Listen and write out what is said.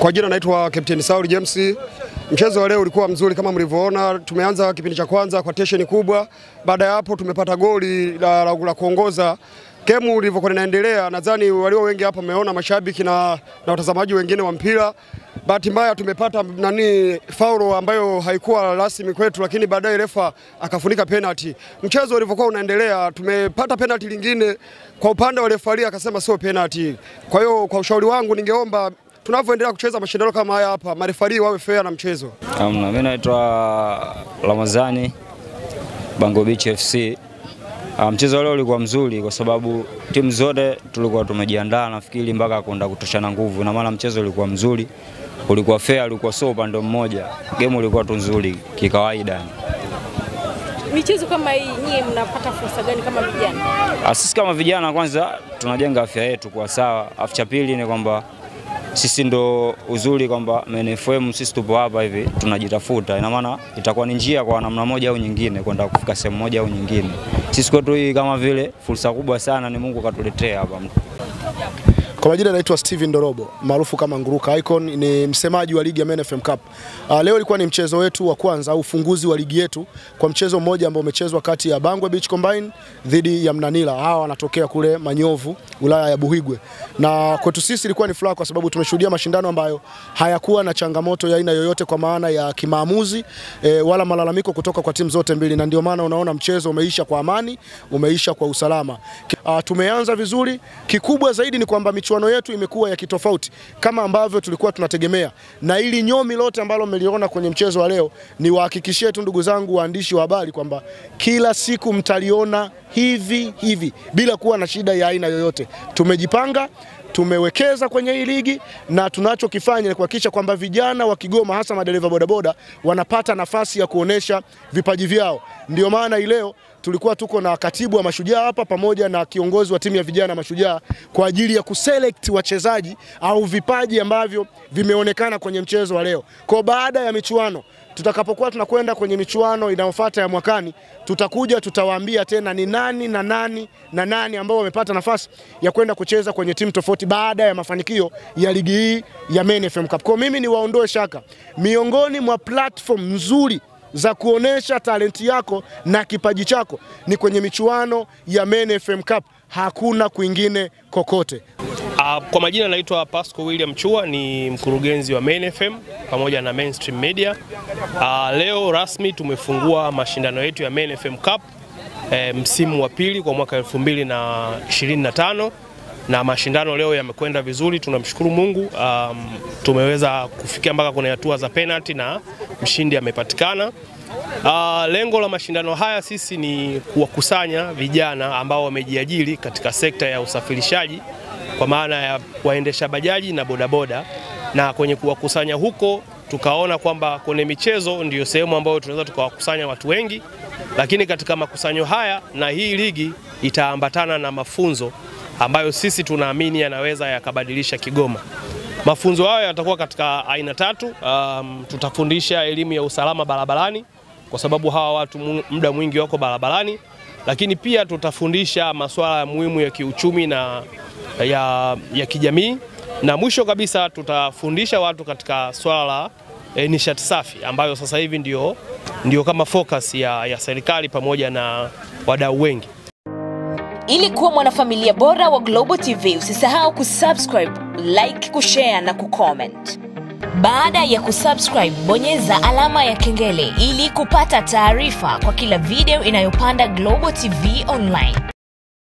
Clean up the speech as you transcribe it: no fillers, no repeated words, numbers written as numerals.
Kwa jina naitwa Captain Saul James. Mchezo wa leo ulikuwa mzuri kama mlivyoona. Tumeanza kipindi cha kwanza kwa tension kubwa. Baada ya hapo tumepata goli la kuongoza. Game ilivyokuwa inaendelea, nadhani walio wengi hapa wameona, mashabiki na watazamaji wengine wa mpira. Bahati mbaya tumepata faulo ambayo haikuwa rasmi kwetu, lakini baadaye refa akafunika penalty. Mchezo ulivyokuwa unaendelea, tumepata penalty lingine, kwa upande wa refa akasema sio penalty. Kwa hiyo kwa ushauri wangu ningeomba tunavyoendelea kucheza mashindano kama haya hapa, marefari wawe fair na mchezo. Mimi naitwa Ramazani, Bango Beach FC. Mchezo leo ulikuwa mzuri kwa sababu timu zote tulikuwa tumejiandaa, nafikiri mpaka kwenda kutoshana nguvu. Na maana mchezo ulikuwa mzuri, ulikuwa fair, ulikuwa sio upande mmoja. Game ulikuwa tu nzuri kikawaida. Michezo kama hii nyie mnapata fursa gani kama vijana? Sisi kama vijana kwanza tunajenga afya yetu kwa sawa. Afya pili ni kwamba sisi ndo uzuri kwamba MNFM sisi tupo hapa hivi tunajitafuta. Ina maana itakuwa ni njia kwa namna moja au nyingine kwenda kufika sehemu moja au nyingine. Sisi kwetu hii kama vile fursa kubwa sana ni Mungu katuletea hapa. Kwa majina naitwa Steven Dorobo, maarufu kama Nguruka Icon, ni msemaji wa ligi ya MNFM Cup. Leo ilikuwa ni mchezo wetu wa kwanza au ufunguzi wa ligi yetu kwa mchezo mmoja ambao umechezwa kati ya Bangwe Beach Combine dhidi ya Mnanila. Hawa wanatokea kule Manyovu, wilaya ya Buhigwe. Na kwetu sisi ilikuwa ni furaha kwa sababu tumeshuhudia mashindano ambayo hayakuwa na changamoto ya aina yoyote kwa maana ya kimaamuzi wala malalamiko kutoka kwa timu zote mbili, na ndio maana unaona mchezo umeisha kwa amani, umeisha kwa usalama. Tumeanza vizuri. Kikubwa zaidi ni kwamba michuano yetu imekuwa ya kitofauti kama ambavyo tulikuwa tunategemea, na ili nyomi lote ambalo mmeliona kwenye mchezo wa leo ni wahakikishie tu ndugu zangu waandishi wa habari kwamba kila siku mtaliona hivi bila kuwa na shida ya aina yoyote. Tumejipanga, tumewekeza kwenye hii ligi, na tunachokifanya ni kuhakikisha kwamba vijana wa Kigoma hasa madereva bodaboda wanapata nafasi ya kuonesha vipaji vyao. Ndio maana leo tulikuwa tuko na katibu wa Mashujaa hapa pamoja na kiongozi wa timu ya vijana Mashujaa kwa ajili ya kuselect wachezaji au vipaji ambavyo vimeonekana kwenye mchezo wa leo. Kwa baada ya michuano, tutakapokuwa tunakwenda kwenye michuano inayofuata ya mwakani, tutawaambia tena ni nani na nani ambao wamepata nafasi ya kwenda kucheza kwenye timu tofauti baada ya mafanikio ya ligi hii ya MNFM Cup. Kwa mimi ni waondoe shaka, miongoni mwa platform nzuri za kuonesha talenti yako na kipaji chako ni kwenye michuano ya MNFM Cup, hakuna kwingine kokote. Kwa majina naitwa Pasco William Chua, ni mkurugenzi wa MNFM pamoja na Mainstream Media. Leo rasmi tumefungua mashindano yetu ya MNFM Cup msimu wa pili kwa mwaka 2025, na mashindano leo yamekwenda vizuri, tunamshukuru Mungu. Tumeweza kufikia mpaka kwenye hatua za penalty na mshindi amepatikana. Lengo la mashindano haya sisi ni kuwakusanya vijana ambao wamejiajiri katika sekta ya usafirishaji kwa maana ya waendesha bajaji na bodaboda, na kwenye kuwakusanya huko tukaona kwamba kwenye michezo ndio sehemu ambayo tunaweza tukawakusanya watu wengi, lakini katika makusanyo haya na hii ligi itaambatana na mafunzo ambayo sisi tunaamini yanaweza yakabadilisha Kigoma. Mafunzo hayo yatakuwa katika aina tatu. Tutafundisha elimu ya usalama barabarani kwa sababu hawa watu muda mwingi wako barabarani, lakini pia tutafundisha masuala muhimu ya kiuchumi na ya kijamii, na mwisho kabisa tutafundisha watu katika swala la nishati safi ambayo sasa hivi ndio kama focus ya serikali pamoja na wadau wengi. Ili kuwa mwanafamilia bora wa Global TV, usisahau kusubscribe, like, kushare na kucomment. Baada ya kusubscribe, bonyeza alama ya kengele ili kupata taarifa kwa kila video inayopanda Global TV Online.